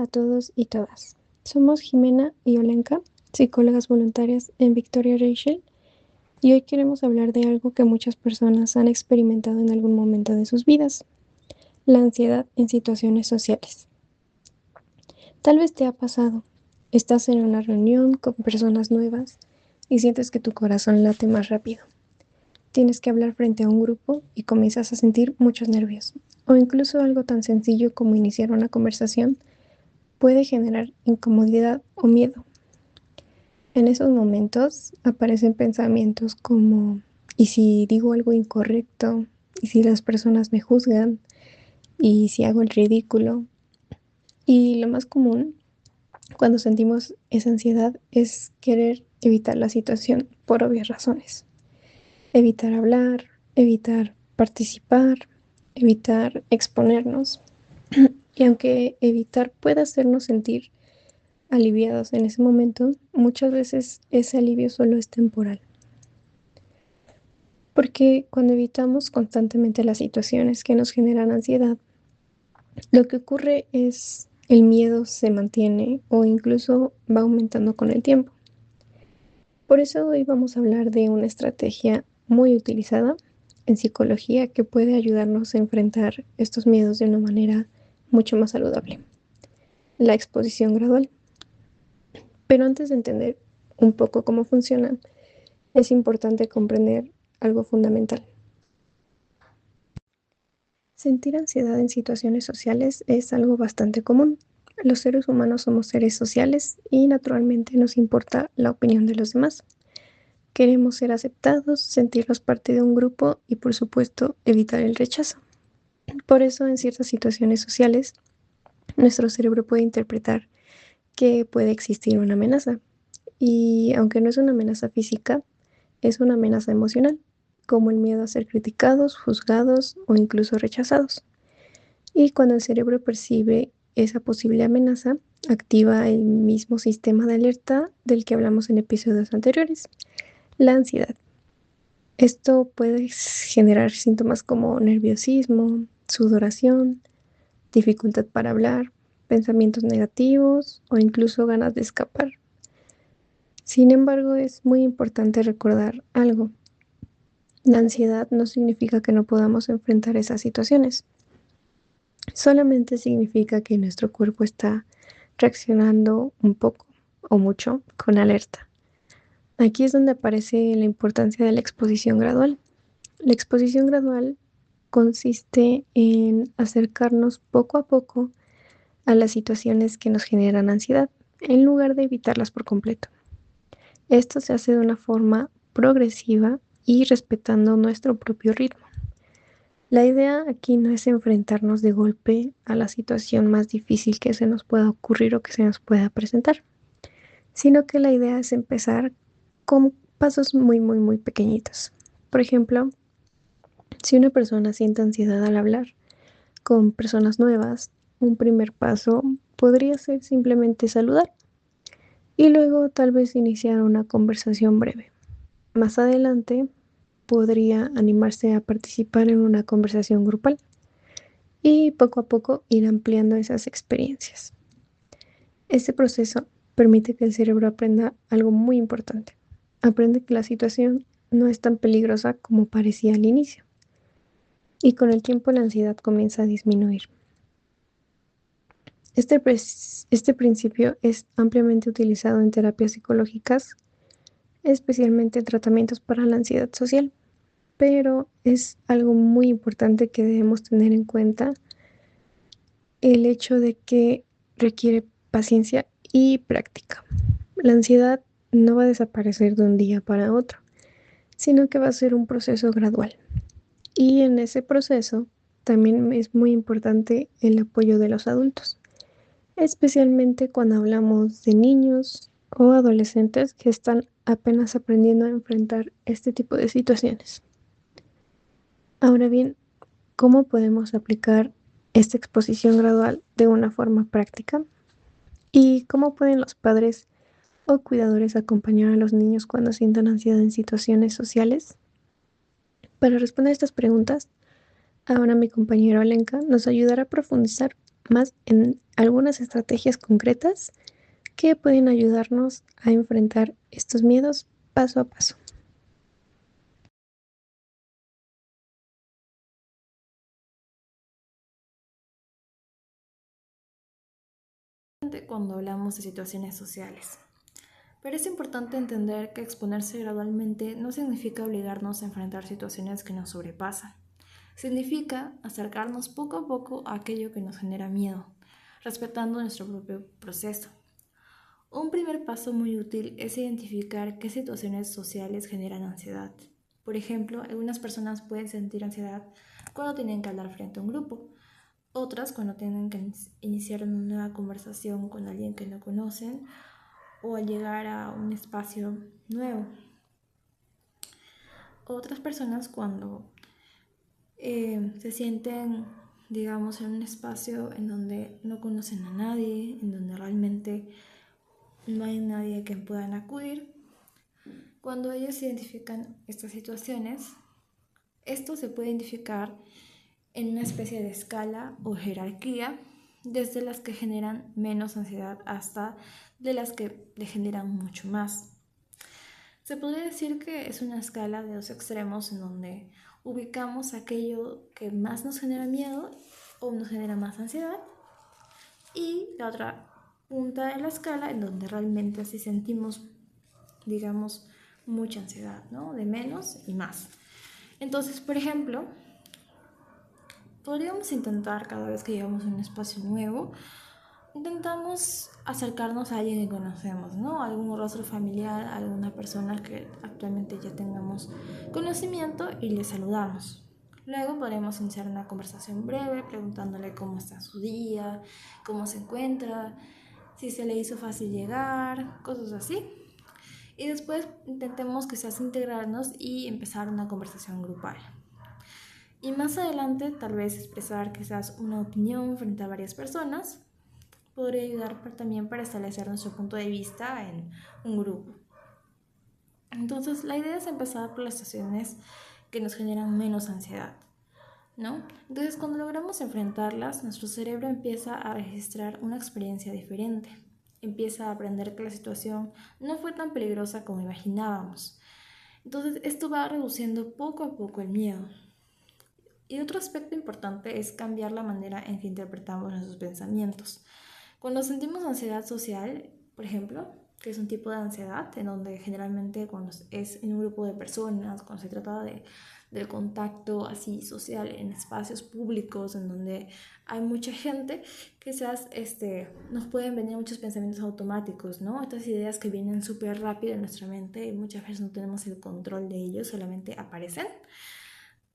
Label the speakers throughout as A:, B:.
A: todos y todas. Somos Jimena y Olenka, psicólogas voluntarias en Victoria Rachel, y hoy queremos hablar de algo que muchas personas han experimentado en algún momento de sus vidas, la ansiedad en situaciones sociales. Tal vez te ha pasado, estás en una reunión con personas nuevas y sientes que tu corazón late más rápido. Tienes que hablar frente a un grupo y comienzas a sentir muchos nervios, o incluso algo tan sencillo como iniciar una conversación puede generar incomodidad o miedo. En esos momentos aparecen pensamientos como, ¿y si digo algo incorrecto? ¿Y si las personas me juzgan? ¿Y si hago el ridículo? Y lo más común cuando sentimos esa ansiedad es querer evitar la situación por obvias razones. Evitar hablar, evitar participar, evitar exponernos. Y aunque evitar puede hacernos sentir aliviados en ese momento, muchas veces ese alivio solo es temporal. Porque cuando evitamos constantemente las situaciones que nos generan ansiedad, lo que ocurre es el miedo se mantiene o incluso va aumentando con el tiempo. Por eso hoy vamos a hablar de una estrategia muy utilizada en psicología que puede ayudarnos a enfrentar estos miedos de una manera mucho más saludable, la exposición gradual. Pero antes de entender un poco cómo funciona, es importante comprender algo fundamental. Sentir ansiedad en situaciones sociales es algo bastante común. Los seres humanos somos seres sociales y naturalmente nos importa la opinión de los demás. Queremos ser aceptados, sentirnos parte de un grupo y, por supuesto, evitar el rechazo. Por eso, en ciertas situaciones sociales, nuestro cerebro puede interpretar que puede existir una amenaza. Y aunque no es una amenaza física, es una amenaza emocional, como el miedo a ser criticados, juzgados o incluso rechazados. Y cuando el cerebro percibe esa posible amenaza, activa el mismo sistema de alerta del que hablamos en episodios anteriores, la ansiedad. Esto puede generar síntomas como nerviosismo, sudoración, dificultad para hablar, pensamientos negativos o incluso ganas de escapar. Sin embargo, es muy importante recordar algo. La ansiedad no significa que no podamos enfrentar esas situaciones. Solamente significa que nuestro cuerpo está reaccionando un poco o mucho con alerta. Aquí es donde aparece la importancia de la exposición gradual. La exposición gradual consiste en acercarnos poco a poco a las situaciones que nos generan ansiedad, en lugar de evitarlas por completo. Esto se hace de una forma progresiva y respetando nuestro propio ritmo. La idea aquí no es enfrentarnos de golpe a la situación más difícil que se nos pueda ocurrir o que se nos pueda presentar, sino que la idea es empezar con pasos muy pequeñitos. Por ejemplo, si una persona siente ansiedad al hablar con personas nuevas, un primer paso podría ser simplemente saludar y luego tal vez iniciar una conversación breve. Más adelante podría animarse a participar en una conversación grupal y poco a poco ir ampliando esas experiencias. Este proceso permite que el cerebro aprenda algo muy importante. Aprende que la situación no es tan peligrosa como parecía al inicio y con el tiempo la ansiedad comienza a disminuir. Este principio es ampliamente utilizado en terapias psicológicas, especialmente en tratamientos para la ansiedad social, pero es algo muy importante que debemos tener en cuenta el hecho de que requiere paciencia y práctica. La ansiedad no va a desaparecer de un día para otro, sino que va a ser un proceso gradual. Y en ese proceso también es muy importante el apoyo de los adultos, especialmente cuando hablamos de niños o adolescentes que están apenas aprendiendo a enfrentar este tipo de situaciones. Ahora bien, ¿cómo podemos aplicar esta exposición gradual de una forma práctica? ¿Y cómo pueden los padres o cuidadores acompañar a los niños cuando sientan ansiedad en situaciones sociales? Para responder estas preguntas, ahora mi compañera Olenka nos ayudará a profundizar más en algunas estrategias concretas que pueden ayudarnos a enfrentar estos miedos paso a paso.
B: Cuando hablamos de situaciones sociales. Pero es importante entender que exponerse gradualmente no significa obligarnos a enfrentar situaciones que nos sobrepasan. Significa acercarnos poco a poco a aquello que nos genera miedo, respetando nuestro propio proceso. Un primer paso muy útil es identificar qué situaciones sociales generan ansiedad. Por ejemplo, algunas personas pueden sentir ansiedad cuando tienen que hablar frente a un grupo, otras cuando tienen que iniciar una nueva conversación con alguien que no conocen o al llegar a un espacio nuevo. Otras personas cuando se sienten, digamos, en un espacio en donde no conocen a nadie, en donde realmente no hay nadie a quien puedan acudir. Cuando ellos identifican estas situaciones, esto se puede identificar en una especie de escala o jerarquía, desde las que generan menos ansiedad hasta de las que le generan mucho más. Se podría decir que es una escala de dos extremos en donde ubicamos aquello que más nos genera miedo o nos genera más ansiedad y la otra punta de la escala en donde realmente sí sentimos, digamos, mucha ansiedad, ¿no? De menos y más. Entonces, por ejemplo, podríamos intentar cada vez que llegamos a un espacio nuevo, intentamos acercarnos a alguien que conocemos, ¿no? Algún rostro familiar, alguna persona que actualmente ya tengamos conocimiento y le saludamos. Luego podremos iniciar una conversación breve preguntándole cómo está su día, cómo se encuentra, si se le hizo fácil llegar, cosas así. Y después intentemos quizás integrarnos y empezar una conversación grupal. Y más adelante tal vez expresar quizás una opinión frente a varias personas podría ayudar también para establecer nuestro punto de vista en un grupo. Entonces la idea es empezar por las situaciones que nos generan menos ansiedad, ¿no? Entonces cuando logramos enfrentarlas, nuestro cerebro empieza a registrar una experiencia diferente. Empieza a aprender que la situación no fue tan peligrosa como imaginábamos. Entonces esto va reduciendo poco a poco el miedo. Y otro aspecto importante es cambiar la manera en que interpretamos nuestros pensamientos. Cuando sentimos ansiedad social, por ejemplo, que es un tipo de ansiedad en donde generalmente cuando es en un grupo de personas, cuando se trata del contacto así social en espacios públicos en donde hay mucha gente, quizás nos pueden venir muchos pensamientos automáticos, ¿no? Estas ideas que vienen súper rápido en nuestra mente y muchas veces no tenemos el control de ellos, solamente aparecen.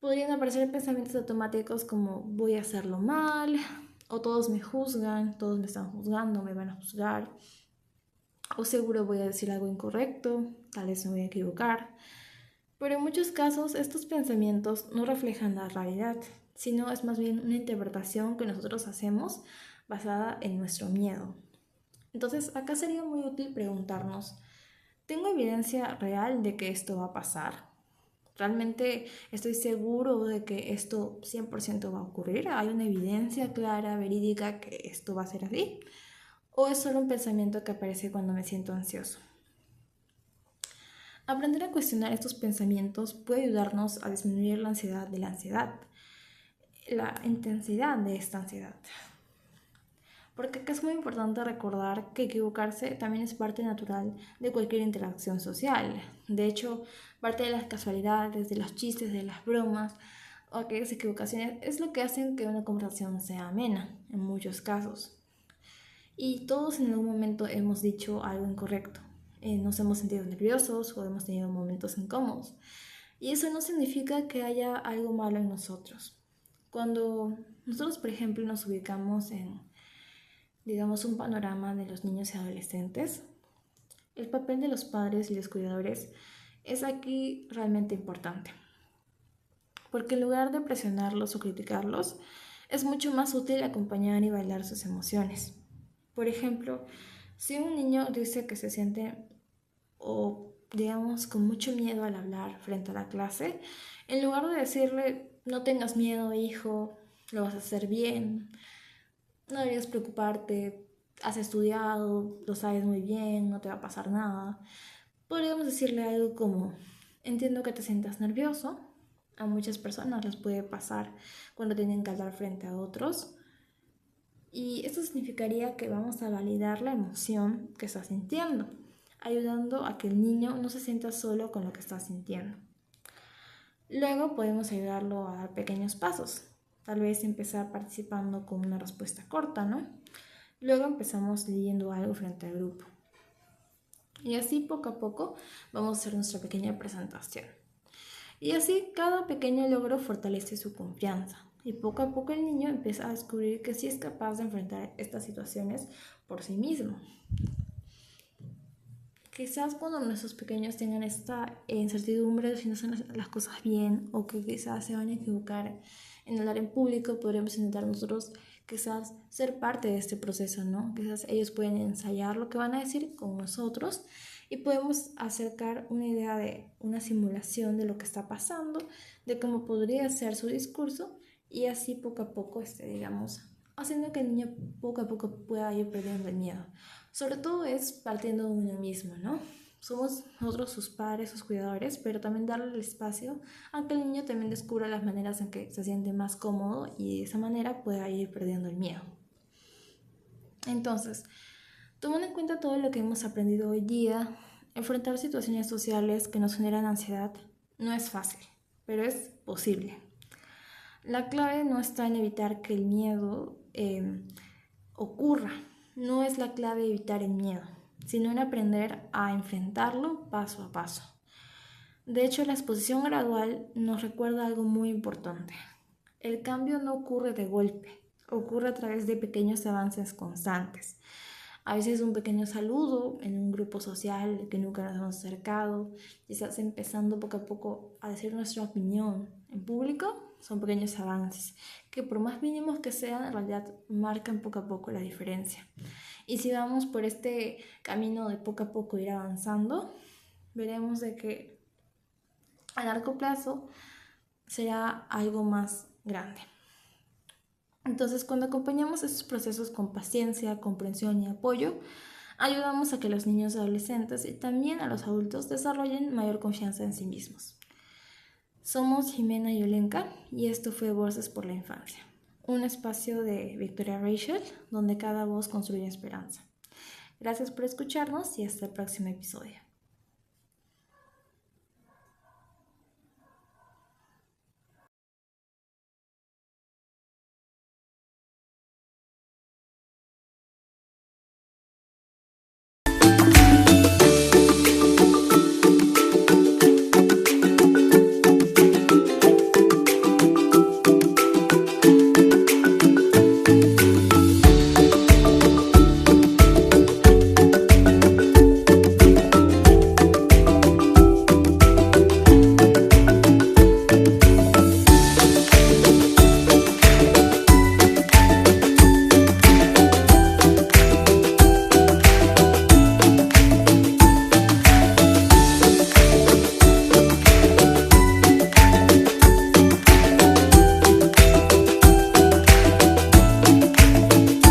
B: Podrían aparecer pensamientos automáticos como voy a hacerlo mal, o todos me juzgan, todos me están juzgando, me van a juzgar, o seguro voy a decir algo incorrecto, tal vez me voy a equivocar. Pero en muchos casos estos pensamientos no reflejan la realidad, sino es más bien una interpretación que nosotros hacemos basada en nuestro miedo. Entonces acá sería muy útil preguntarnos, ¿tengo evidencia real de que esto va a pasar? ¿Realmente estoy seguro de que esto 100% va a ocurrir? ¿Hay una evidencia clara, verídica que esto va a ser así? ¿O es solo un pensamiento que aparece cuando me siento ansioso? Aprender a cuestionar estos pensamientos puede ayudarnos a disminuir la ansiedad de la ansiedad, la intensidad de esta ansiedad. Porque acá es muy importante recordar que equivocarse también es parte natural de cualquier interacción social. De hecho, parte de las casualidades, de los chistes, de las bromas o aquellas equivocaciones es lo que hacen que una conversación sea amena, en muchos casos. Y todos en algún momento hemos dicho algo incorrecto. Nos hemos sentido nerviosos o hemos tenido momentos incómodos. Y eso no significa que haya algo malo en nosotros. Cuando nosotros, por ejemplo, nos ubicamos en, digamos, un panorama de los niños y adolescentes, el papel de los padres y los cuidadores es aquí realmente importante. Porque en lugar de presionarlos o criticarlos, es mucho más útil acompañar y bailar sus emociones. Por ejemplo, si un niño dice que se siente o digamos con mucho miedo al hablar frente a la clase, en lugar de decirle no tengas miedo hijo, lo vas a hacer bien, no deberías preocuparte, has estudiado, lo sabes muy bien, no te va a pasar nada. Podríamos decirle algo como, entiendo que te sientas nervioso, a muchas personas les puede pasar cuando tienen que hablar frente a otros. Y esto significaría que vamos a validar la emoción que está sintiendo, ayudando a que el niño no se sienta solo con lo que está sintiendo. Luego podemos ayudarlo a dar pequeños pasos, tal vez empezar participando con una respuesta corta, ¿no? Luego empezamos leyendo algo frente al grupo. Y así poco a poco vamos a hacer nuestra pequeña presentación. Y así cada pequeño logro fortalece su confianza. Y poco a poco el niño empieza a descubrir que sí es capaz de enfrentar estas situaciones por sí mismo. Quizás cuando nuestros pequeños tengan esta incertidumbre de si no hacen las cosas bien o que quizás se van a equivocar en hablar en público, podríamos intentar nosotros quizás ser parte de este proceso, ¿no? Quizás ellos pueden ensayar lo que van a decir con nosotros y podemos acercar una idea de una simulación de lo que está pasando, de cómo podría ser su discurso y así poco a poco, digamos, haciendo que el niño poco a poco pueda ir perdiendo el miedo. Sobre todo es partiendo de uno mismo, ¿no? Somos nosotros sus padres, sus cuidadores, pero también darle el espacio a que el niño también descubra las maneras en que se siente más cómodo y de esa manera pueda ir perdiendo el miedo. Entonces, tomando en cuenta todo lo que hemos aprendido hoy día, enfrentar situaciones sociales que nos generan ansiedad no es fácil, pero es posible. La clave no está en evitar que el miedo ocurra, no es la clave evitar el miedo, sino en aprender a enfrentarlo paso a paso. De hecho, la exposición gradual nos recuerda algo muy importante. El cambio no ocurre de golpe, ocurre a través de pequeños avances constantes. A veces un pequeño saludo en un grupo social que nunca nos hemos acercado, quizás empezando poco a poco a decir nuestra opinión en público, son pequeños avances que por más mínimos que sean, en realidad marcan poco a poco la diferencia. Y si vamos por este camino de poco a poco ir avanzando, veremos de que a largo plazo será algo más grande. Entonces, cuando acompañamos estos procesos con paciencia, comprensión y apoyo, ayudamos a que los niños y adolescentes y también a los adultos desarrollen mayor confianza en sí mismos. Somos Jimena y Olenka y esto fue Voces por la Infancia, un espacio de Victoria Rachel donde cada voz construye esperanza. Gracias por escucharnos y hasta el próximo episodio.